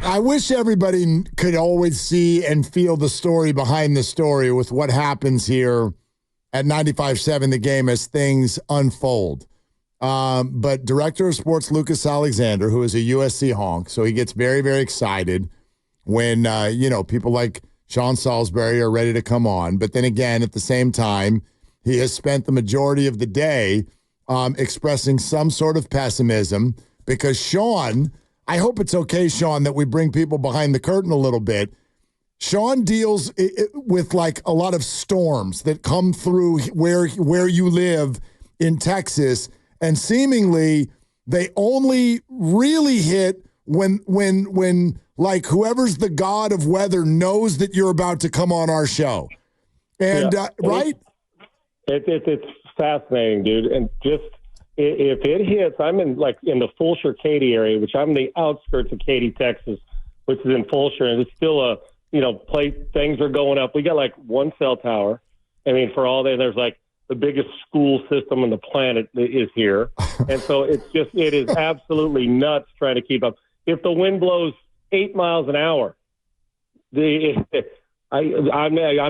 I wish everybody could always see and feel the story behind the story with what happens here at 95.7 The Game as things unfold. But Director of Sports Lucas Alexander, who is a USC honk, so he gets very, very excited when, people like Sean Salisbury are ready to come on. But then again, at the same time, he has spent the majority of the day expressing some sort of pessimism because Sean, I hope it's okay, Sean, that we bring people behind the curtain a little bit. Sean deals with like a lot of storms that come through where you live in Texas, and seemingly they only really hit when like whoever's the god of weather knows that you're about to come on our show. And right? It's fascinating, dude. And just if it hits, I'm in the Fulshear, Katy area, which I'm the outskirts of Katy, Texas, which is in Fulshear, and it's still things are going up. We got like one cell tower. I mean, for all that, there's like the biggest school system on the planet is here. And so it is absolutely nuts trying to keep up. If the wind blows 8 miles an hour, I'm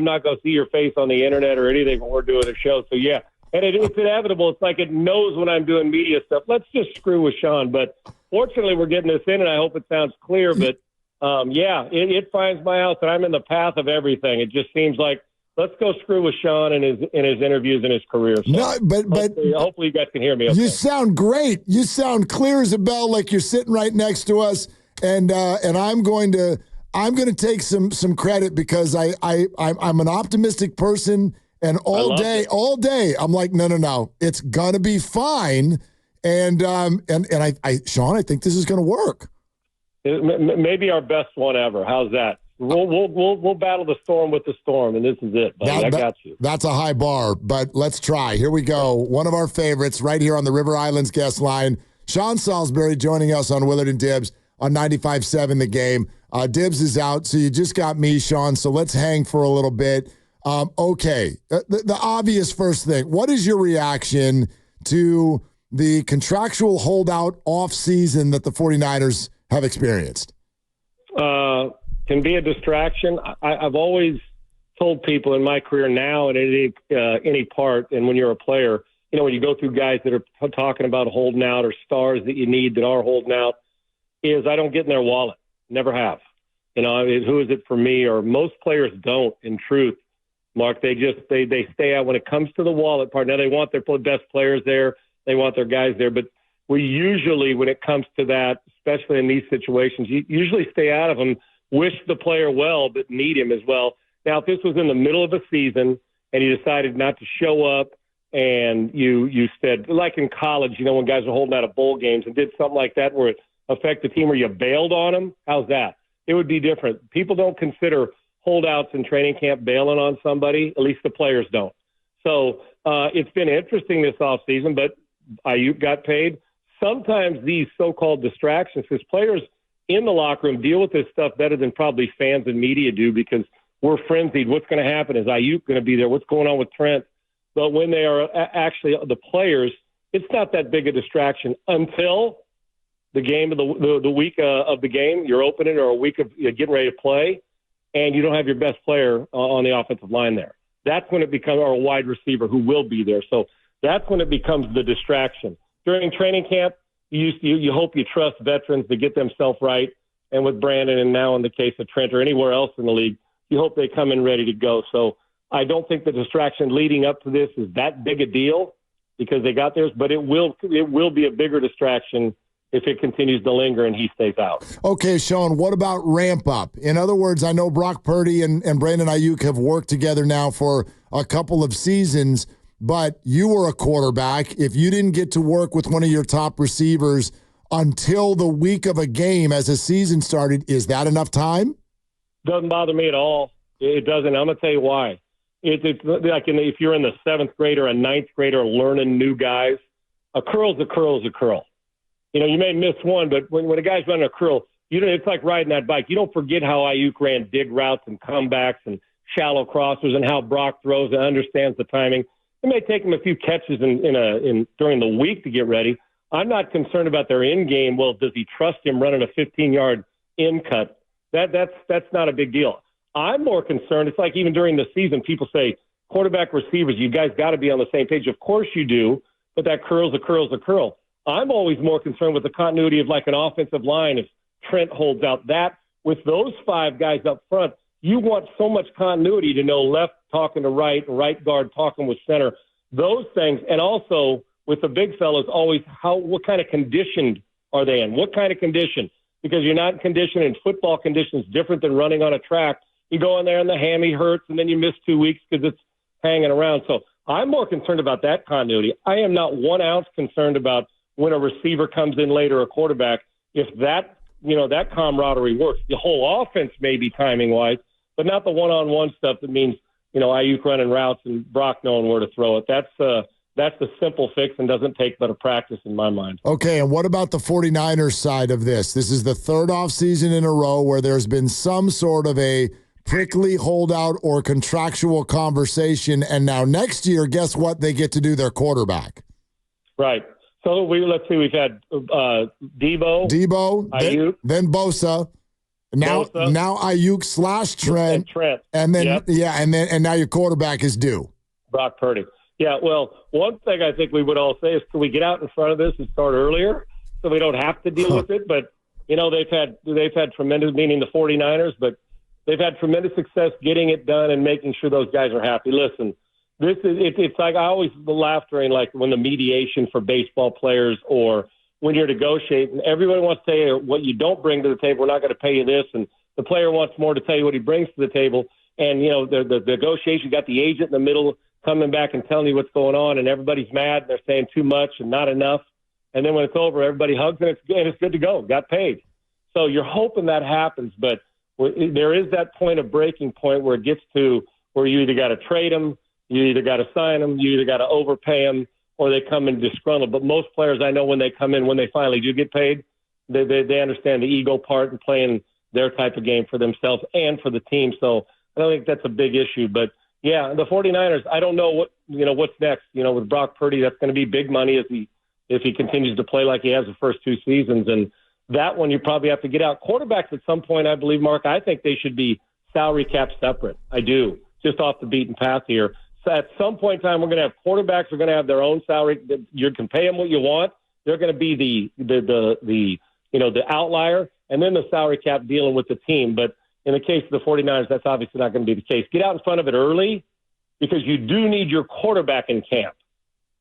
not going to see your face on the internet or anything when we're doing a show. So, yeah, and it's inevitable. It's like it knows when I'm doing media stuff. Let's just screw with Sean. But fortunately, we're getting this in, and I hope it sounds clear. But, it finds my house, and I'm in the path of everything. It just seems like let's go screw with Sean in his interviews and his career. So no, but hopefully you guys can hear me. Okay. You sound great. You sound clear as a bell, like you're sitting right next to us. And I'm going to take some credit because I'm an optimistic person, and all day I'm like no, it's gonna be fine. And Sean, I think this is gonna work. It may be our best one ever. How's that? We'll battle the storm with the storm, and this is it, buddy. I got you. That's a high bar, but let's try. Here we go. One of our favorites right here on the River Islands guest line, Sean Salisbury, joining us on Willard and Dibs on 95.7 The Game. Dibs is out, so you just got me, Sean, so let's hang for a little bit. Okay, the obvious first thing, what is your reaction to the contractual holdout offseason that the 49ers have experienced? Can be a distraction. I've always told people in my career now and at any part, and when you're a player, when you go through guys that are talking about holding out or stars that you need that are holding out, is I don't get in their wallet. Never have. Who is it for me? Or most players don't, in truth, Mark. They stay out when it comes to the wallet part. Now, they want their best players there. They want their guys there. But we usually, when it comes to that, especially in these situations, you usually stay out of them, wish the player well, but need him as well. Now, if this was in the middle of a season and you decided not to show up and you said, like in college, when guys are holding out of bowl games and did something like that where it affected the team where you bailed on them, how's that? It would be different. People don't consider holdouts in training camp bailing on somebody. At least the players don't. So it's been interesting this offseason, but Aiyuk got paid. Sometimes these so-called distractions, because players in the locker room deal with this stuff better than probably fans and media do because we're frenzied. What's going to happen? Is Aiyuk going to be there? What's going on with Trent? But when they are actually the players, it's not that big a distraction until the game of the week of the game. You're opening or a week of getting ready to play, and you don't have your best player on the offensive line there. That's when it becomes or a wide receiver who will be there. So that's when it becomes the distraction. During training camp, you hope you trust veterans to get themselves right. And with Brandon and now in the case of Trent or anywhere else in the league, you hope they come in ready to go. So I don't think the distraction leading up to this is that big a deal because they got theirs, but it will be a bigger distraction if it continues to linger and he stays out. Okay, Sean, what about ramp up? In other words, I know Brock Purdy and Brandon Aiyuk have worked together now for a couple of seasons, but you were a quarterback. If you didn't get to work with one of your top receivers until the week of a game as a season started, is that enough time? Doesn't bother me at all. It doesn't. I'm going to tell you why. It's like if you're in the 7th grade or a 9th grader learning new guys, a curl's a curl is a curl. You may miss one, but when a guy's running a curl, it's like riding that bike. You don't forget how Aiyuk ran dig routes and comebacks and shallow crossers and how Brock throws and understands the timing. It may take him a few catches during the week to get ready. I'm not concerned about their in game. Well, does he trust him running a 15-yard in cut. That's not a big deal. I'm more concerned. It's like even during the season, people say, quarterback, receivers, you guys got to be on the same page. Of course you do, but that curl's a curl. I'm always more concerned with the continuity of like an offensive line. If Trent holds out that, with those 5 guys up front, you want so much continuity to know left talking to right guard talking with center, those things. And also with the big fellas, always what kind of condition are they in? What kind of condition? Because you're not conditioned in football conditions different than running on a track. You go in there and the hammy hurts and then you miss 2 weeks because it's hanging around. So I'm more concerned about that continuity. I am not 1 ounce concerned about when a receiver comes in later, a quarterback, if that camaraderie works. The whole offense may be timing-wise, but not the one-on-one stuff that means, Aiyuk running routes and Brock knowing where to throw it. That's the simple fix and doesn't take but a practice in my mind. Okay, and what about the 49ers side of this? This is the 3rd offseason in a row where there's been some sort of a prickly holdout or contractual conversation, and now next year, guess what? They get to do their quarterback. Right. So we've had Debo, Aiyuk, then Bosa. Now Aiyuk / Trent. And then and now your quarterback is due. Brock Purdy. Yeah, well, one thing I think we would all say is, can we get out in front of this and start earlier so we don't have to deal with it? But they've had tremendous, meaning the 49ers, but they've had tremendous success getting it done and making sure those guys are happy. Listen, it's like I always laugh during like when the mediation for baseball players or when you're negotiating, everybody wants to say what you don't bring to the table. We're not going to pay you this, and the player wants more to tell you what he brings to the table. And the negotiation got the agent in the middle coming back and telling you what's going on, and everybody's mad. And they're saying too much and not enough. And then when it's over, everybody hugs and it's good to go. Got paid. So you're hoping that happens, but there is that point of breaking point where it gets to where you either got to trade them, you either got to sign them, you either got to overpay them, or they come in disgruntled. But most players I know when they come in, when they finally do get paid, they understand the ego part and playing their type of game for themselves and for the team. So I don't think that's a big issue. But, yeah, the 49ers, I don't know what's next. With Brock Purdy, that's going to be big money if he continues to play like he has the first 2 seasons. And that one you probably have to get out. Quarterbacks at some point, I believe, Mark, I think they should be salary cap separate. I do, just off the beaten path here. So at some point in time, we're going to have quarterbacks are going to have their own salary. You can pay them what you want. They're going to be the outlier, and then the salary cap dealing with the team. But in the case of the 49ers, that's obviously not going to be the case. Get out in front of it early because you do need your quarterback in camp.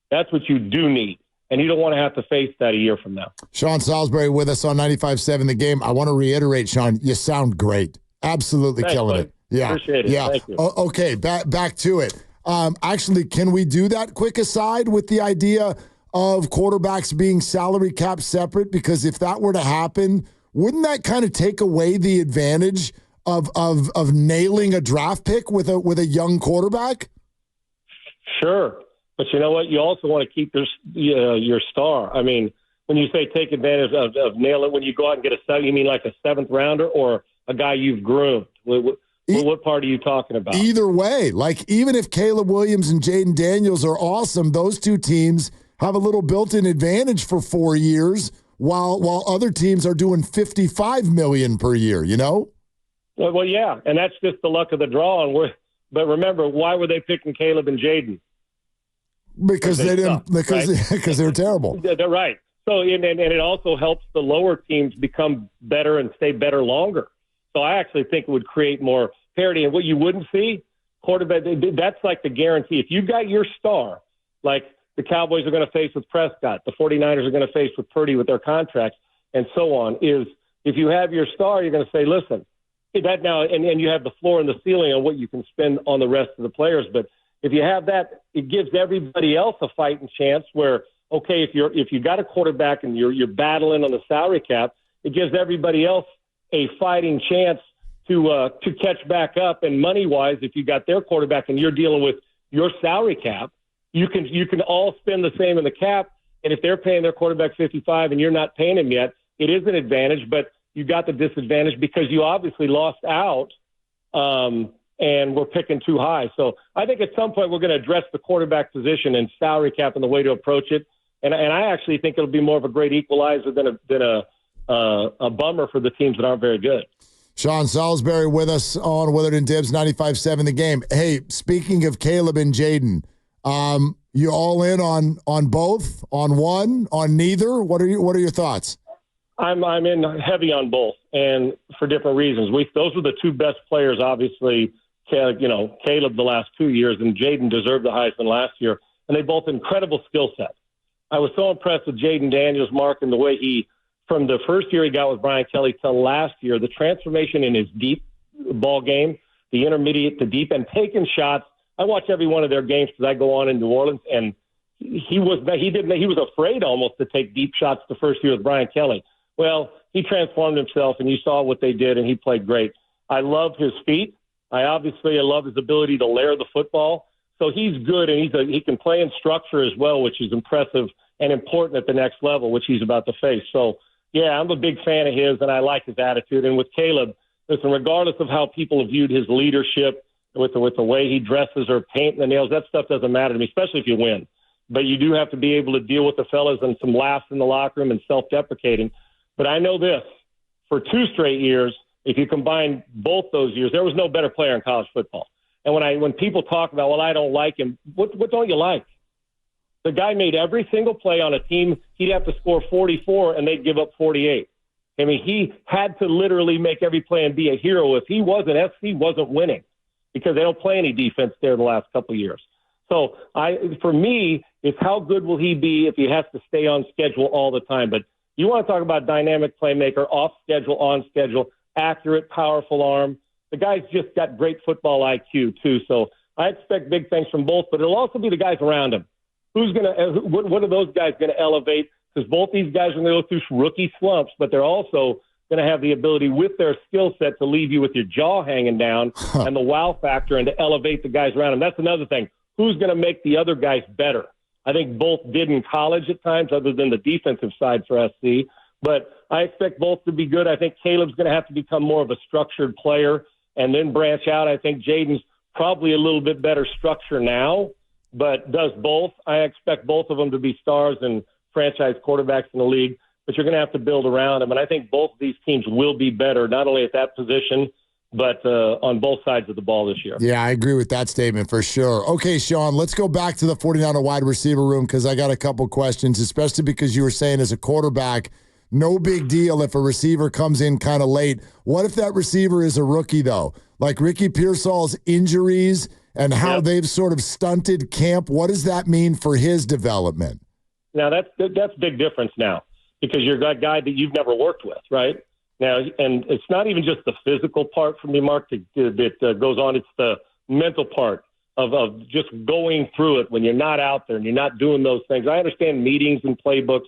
That's what you do need. And you don't want to have to face that a year from now. Sean Salisbury with us on 95.7 The Game. I want to reiterate, Sean, you sound great. Absolutely killing it. Yeah. Appreciate it. Yeah. Thank you. Okay, back to it. Actually, can we do that quick aside with the idea of quarterbacks being salary cap separate? Because if that were to happen, wouldn't that kind of take away the advantage of nailing a draft pick with a young quarterback? Sure. But you know what? You also want to keep your star. I mean, when you say take advantage of nailing, when you go out and get you mean like a 7th rounder or a guy you've groomed? What part are you talking about? Either way, like even if Caleb Williams and Jaden Daniels are awesome, those 2 teams have a little built-in advantage for 4 years while other teams are doing $55 million per year, Well, yeah, and that's just the luck of the draw. But remember, why were they picking Caleb and Jaden? Because they didn't. Right? Because they were terrible. They're right. So and it also helps the lower teams become better and stay better longer. So I actually think it would create more parity. And what you wouldn't see, quarterback, that's like the guarantee. If you got your star, like the Cowboys are going to face with Prescott, the 49ers are going to face with Purdy with their contracts, and so on, is if you have your star, you're going to say, listen, that now, and you have the floor and the ceiling on what you can spend on the rest of the players. But if you have that, it gives everybody else a fighting chance where, okay, if you got a quarterback and you're battling on the salary cap, it gives everybody else a fighting chance to catch back up. And money wise, if you got their quarterback and you're dealing with your salary cap, you can all spend the same in the cap. And if they're paying their quarterback 55 and you're not paying him yet, it is an advantage. But you got the disadvantage because you obviously lost out and we're picking too high. So I think at some point we're going to address the quarterback position and salary cap and the way to approach it. And I actually think it'll be more of a great equalizer than a bummer for the teams that aren't very good. Sean Salisbury with us on Willard and Dibs 95.7 The Game. Hey, speaking of Caleb and Jaden, you all in on both, on one, on neither? What are your thoughts? I'm in heavy on both, and for different reasons. Those were the two best players, obviously. Caleb the last 2 years, and Jaden deserved the Heisman last year, and they both incredible skill sets. I was so impressed with Jaden Daniels, Mark, and the way he, from the first year he got with Brian Kelly to last year, the transformation in his deep ball game, the intermediate to deep, and taking shots. I watch every one of their games because I go on in New Orleans, and he was afraid almost to take deep shots the first year with Brian Kelly. Well, he transformed himself, and you saw what they did, and he played great. I love his feet. I love his ability to layer the football. So he's good, and he can play in structure as well, which is impressive and important at the next level, which he's about to face. So, yeah, I'm a big fan of his, and I like his attitude. And with Caleb, listen, regardless of how people have viewed his leadership, with the way he dresses or painting the nails, that stuff doesn't matter to me, especially if you win. But you do have to be able to deal with the fellas and some laughs in the locker room and self-deprecating. But I know this, for 2 straight years, if you combine both those years, there was no better player in college football. And when people talk about, well, I don't like him, what don't you like? The guy made every single play on a team. He'd have to score 44, and they'd give up 48. I mean, he had to literally make every play and be a hero. If he wasn't, SC wasn't winning because they don't play any defense there the last couple of years. So for me, it's how good will he be if he has to stay on schedule all the time. But you want to talk about dynamic playmaker, off schedule, on schedule, accurate, powerful arm. The guy's just got great football IQ too. So I expect big things from both, but it'll also be the guys around him. What are those guys going to elevate? Because both these guys are going to go through rookie slumps, but they're also going to have the ability with their skill set to leave you with your jaw hanging down and the wow factor and to elevate the guys around him. That's another thing. Who's going to make the other guys better? I think both did in college at times, other than the defensive side for SC. But I expect both to be good. I think Caleb's going to have to become more of a structured player and then branch out. I think Jaden's probably a little bit better structure now, but does both. I expect both of them to be stars and franchise quarterbacks in the league, but you're going to have to build around them. And I think both of these teams will be better, not only at that position, but on both sides of the ball this year. Yeah, I agree with that statement for sure. Okay, Sean, let's go back to the 49er wide receiver room because I got a couple questions, especially because you were saying as a quarterback, no big deal if a receiver comes in kind of late. What if that receiver is a rookie, though? Like Ricky Pearsall's injuries and how they've sort of stunted camp, what does that mean for his development? Now, that's big difference now because you're that guy that you've never worked with, right? Now, and it's not even just the physical part for me, Mark, that goes on. It's the mental part of just going through it when you're not out there and you're not doing those things. I understand meetings and playbooks,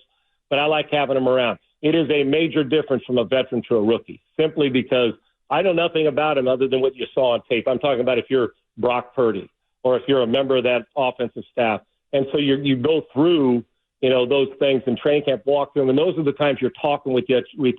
but I like having them around. It is a major difference from a veteran to a rookie, simply because I know nothing about him other than what you saw on tape. I'm talking about if you're Brock Purdy or if you're a member of that offensive staff. And so you go through those things in training camp, walk through them, and those are the times you're talking with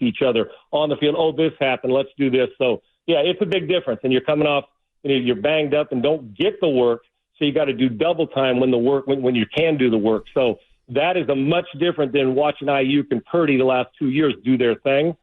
each other on the field. Oh, this happened. Let's do this. So, yeah, it's a big difference. And you're coming off, you're banged up and don't get the work, so you got to do double time when you can do the work. So that is a much different than watching Aiyuk and Purdy the last 2 years do their thing.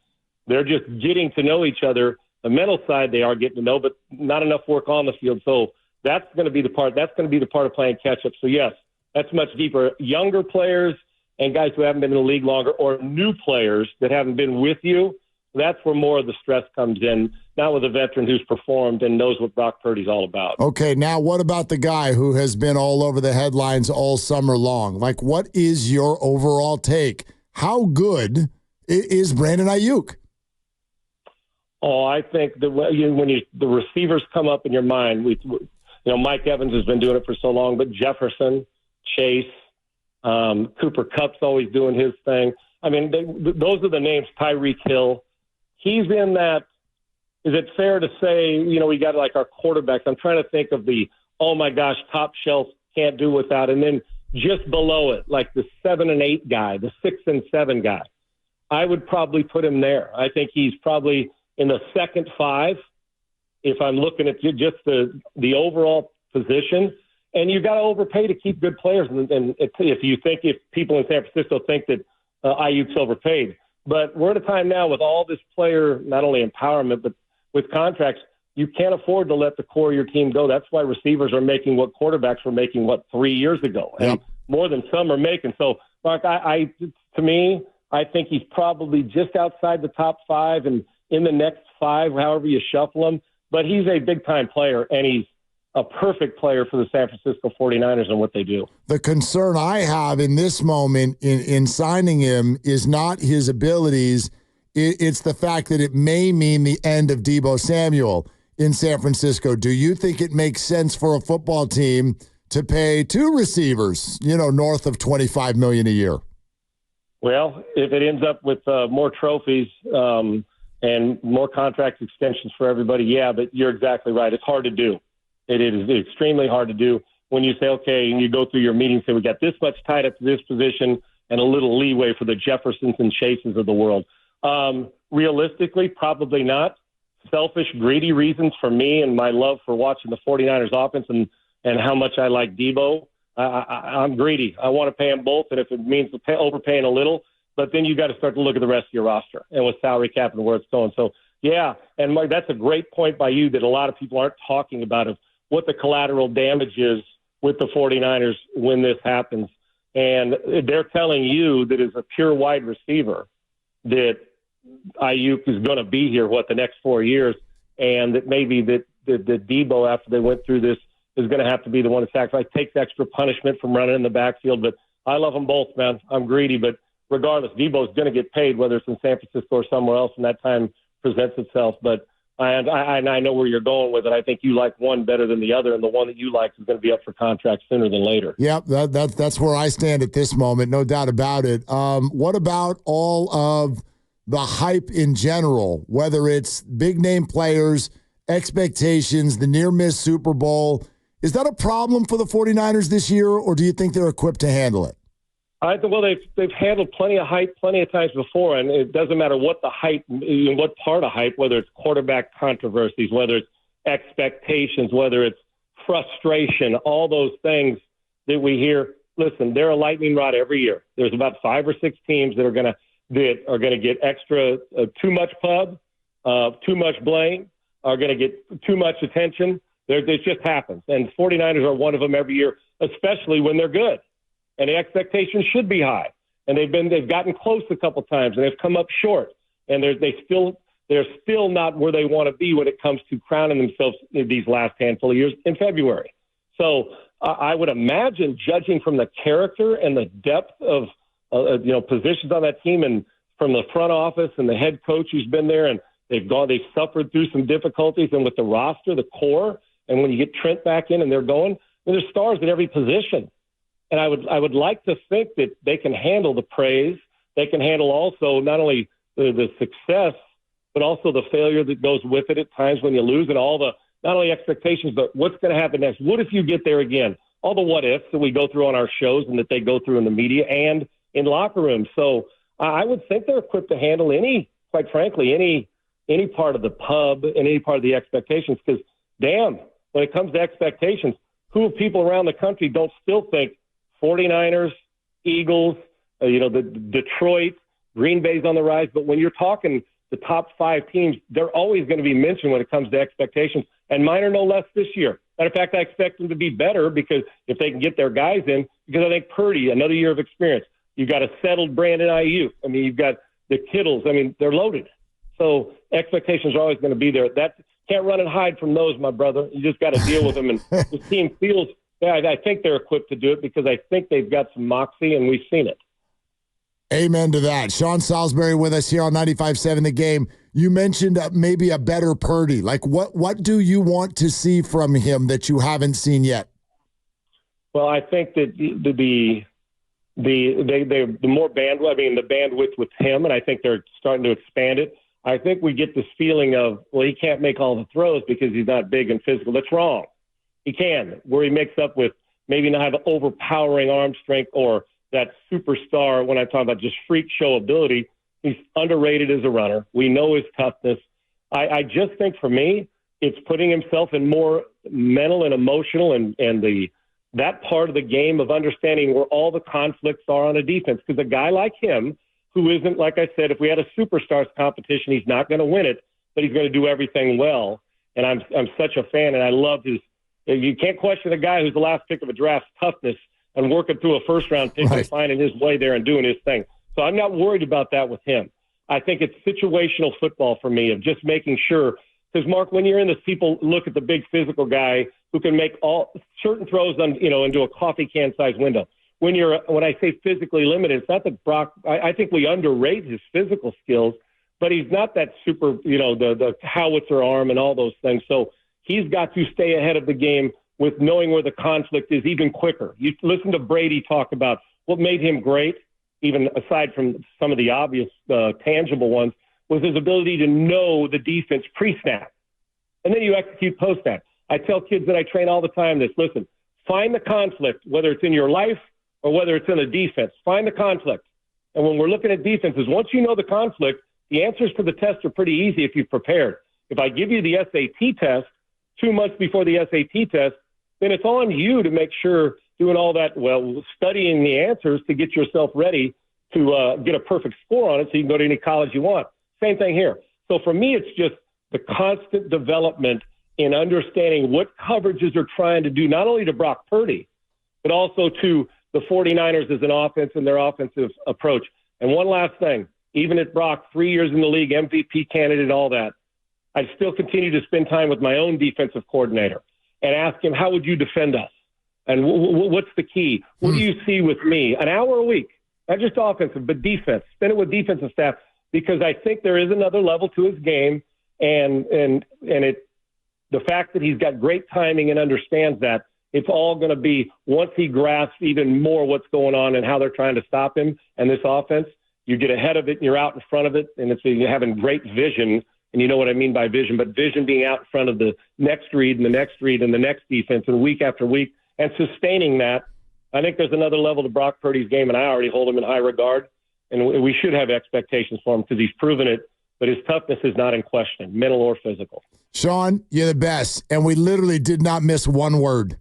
They're just getting to know each other. The mental side they are getting to know, but not enough work on the field. So that's going to be the part. That's going to be the part of playing catch up. So yes, that's much deeper. Younger players and guys who haven't been in the league longer, or new players that haven't been with you, that's where more of the stress comes in, not with a veteran who's performed and knows what Brock Purdy's all about. Okay, now what about the guy who has been all over the headlines all summer long? Like, what is your overall take? How good is Brandon Aiyuk? Oh, I think the receivers come up in your mind. Mike Evans has been doing it for so long, but Jefferson, Chase, Cooper Kupp's always doing his thing. I mean, those are the names. Tyreek Hill. He's in that. Is it fair to say, we got like our quarterbacks. I'm trying to think of the, oh my gosh, top shelf, can't do without. And then just below it, like the 7 and 8 guy, the 6 and 7 guy. I would probably put him there. I think he's probably in the second 5 if I'm looking at just the overall position. And you got to overpay to keep good players. And if people in San Francisco think that Aiyuk's overpaid, But we're at a time now with all this player, not only empowerment, but with contracts, you can't afford to let the core of your team go. That's why receivers are making what quarterbacks were making, 3 years ago, and more than some are making. So, Mark, to me, I think he's probably just outside the top 5 and in the next 5, however you shuffle him. But he's a big-time player, and he's a perfect player for the San Francisco 49ers and what they do. The concern I have in this moment in signing him is not his abilities. It's the fact that it may mean the end of Deebo Samuel in San Francisco. Do you think it makes sense for a football team to pay 2 receivers, north of $25 million a year? Well, if it ends up with more trophies and more contract extensions for everybody, yeah, but you're exactly right. It's hard to do. It is extremely hard to do when you say, okay, and you go through your meeting, say we got this much tied up to this position and a little leeway for the Jeffersons and Chases of the world. Realistically, probably not. Selfish, greedy reasons for me and my love for watching the 49ers offense and how much I like Deebo. I'm greedy. I want to pay them both, and if it means overpaying a little, but then you got to start to look at the rest of your roster and with salary cap and where it's going. So, yeah, and Mike, that's a great point by you that a lot of people aren't talking about of what the collateral damage is with the 49ers when this happens. And they're telling you that as a pure wide receiver that Aiyuk is going to be here, the next 4 years, and that maybe that Deebo, after they went through this, is going to have to be the one to sacrifice, takes extra punishment from running in the backfield. But I love them both, man. I'm greedy, but regardless, Deebo's going to get paid, whether it's in San Francisco or somewhere else, and that time presents itself. But I know where you're going with it. I think you like one better than the other, and the one that you like is going to be up for contract sooner than later. Yep, that's where I stand at this moment, no doubt about it. What about all of the hype in general, whether it's big-name players, expectations, the near-miss Super Bowl? Is that a problem for the 49ers this year, or do you think they're equipped to handle it? Well, they've handled plenty of hype plenty of times before, and it doesn't matter what the hype, what part of hype, whether it's quarterback controversies, whether it's expectations, whether it's frustration, all those things that we hear. Listen, they're a lightning rod every year. There's about 5 or 6 teams that are going to get extra too much pub, too much blame, are going to get too much attention. It just happens, and 49ers are one of them every year, especially when they're good. And the expectations should be high. And they've gotten close a couple times, and they've come up short. And they're still not where they want to be when it comes to crowning themselves in these last handful of years in February. So I would imagine, judging from the character and the depth of positions on that team, and from the front office and the head coach who's been there, and they've suffered through some difficulties, and with the roster, the core, and when you get Trent back in and they're going, there's stars at every position. And I would like to think that they can handle the praise. They can handle also not only the success, but also the failure that goes with it at times when you lose, and all the not only expectations, but what's going to happen next. What if you get there again? All the what ifs that we go through on our shows and that they go through in the media and in locker rooms. So I would think they're equipped to handle quite frankly, any part of the pub and any part of the expectations. Because damn, when it comes to expectations, who of people around the country don't still think 49ers, Eagles, the Detroit, Green Bay's on the rise. But when you're talking the top 5 teams, they're always going to be mentioned when it comes to expectations. And mine are no less this year. Matter of fact, I expect them to be better because if they can get their guys in, because I think Purdy, another year of experience. You've got a settled Brandon Aiyuk. I mean, you've got the Kittles. I mean, they're loaded. So expectations are always going to be there. That can't run and hide from those, my brother. You just got to deal with them. And the team feels – I think they're equipped to do it because I think they've got some moxie, and we've seen it. Amen to that. Sean Salisbury with us here on 95.7 The Game. You mentioned maybe a better Purdy. Like, what do you want to see from him that you haven't seen yet? Well, I think that the more bandwidth, the bandwidth with him, and I think they're starting to expand it. I think we get this feeling of, well, he can't make all the throws because he's not big and physical. That's wrong. He can, where he makes up with maybe not have overpowering arm strength or that superstar. When I talk about just freak show ability, he's underrated as a runner. We know his toughness. I just think for me, it's putting himself in more mental and emotional and that part of the game of understanding where all the conflicts are on a defense. Because a guy like him, who isn't, like I said, if we had a superstars competition, he's not going to win it, but he's going to do everything well. And I'm such a fan, and I love his. You can't question a guy who's the last pick of a draft's toughness and working through a first-round pick and finding his way there and doing his thing. So I'm not worried about that with him. I think it's situational football for me of just making sure. Because, Mark, when you're in this, people look at the big physical guy who can make all certain throws on, into a coffee can size window. When I say physically limited, it's not that Brock. I think we underrate his physical skills, but he's not that super, the howitzer arm and all those things. So he's got to stay ahead of the game with knowing where the conflict is even quicker. You listen to Brady talk about what made him great, even aside from some of the obvious tangible ones, was his ability to know the defense pre-snap. And then you execute post-snap. I tell kids that I train all the time this, listen, find the conflict, whether it's in your life or whether it's in a defense. Find the conflict. And when we're looking at defenses, once you know the conflict, the answers to the test are pretty easy if you've prepared. If I give you the SAT test 2 months before the SAT test, then it's on you to make sure doing all that, studying the answers to get yourself ready to get a perfect score on it so you can go to any college you want. Same thing here. So for me, it's just the constant development in understanding what coverages are trying to do, not only to Brock Purdy, but also to the 49ers as an offense and their offensive approach. And one last thing, even at Brock, 3 years in the league, MVP candidate, all that, I still continue to spend time with my own defensive coordinator and ask him, how would you defend us? And what's the key? What do you see with me? An hour a week, not just offensive, but defense. Spend it with defensive staff, because I think there is another level to his game, and the fact that he's got great timing and understands that, it's all going to be, once he grasps even more what's going on and how they're trying to stop him and this offense, you get ahead of it and you're out in front of it, and it's you're having great vision. And you know what I mean by vision, but vision being out in front of the next read and the next read and the next defense, and week after week, and sustaining that. I think there's another level to Brock Purdy's game, and I already hold him in high regard. And we should have expectations for him because he's proven it, but his toughness is not in question, mental or physical. Sean, you're the best, and we literally did not miss one word.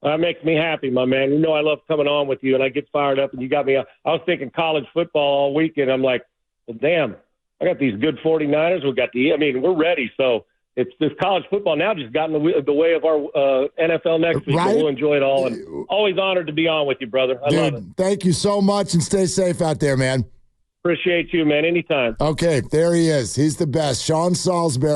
That makes me happy, my man. You know I love coming on with you, and I get fired up, and you got me. I was thinking college football all weekend. I'm like, well, damn. I got these good 49ers. We're ready. So it's this college football now just got in the way of our NFL next week. Right? We'll enjoy it all. And always honored to be on with you, brother. I love it. Thank you so much, and stay safe out there, man. Appreciate you, man. Anytime. Okay, there he is. He's the best. Sean Salisbury.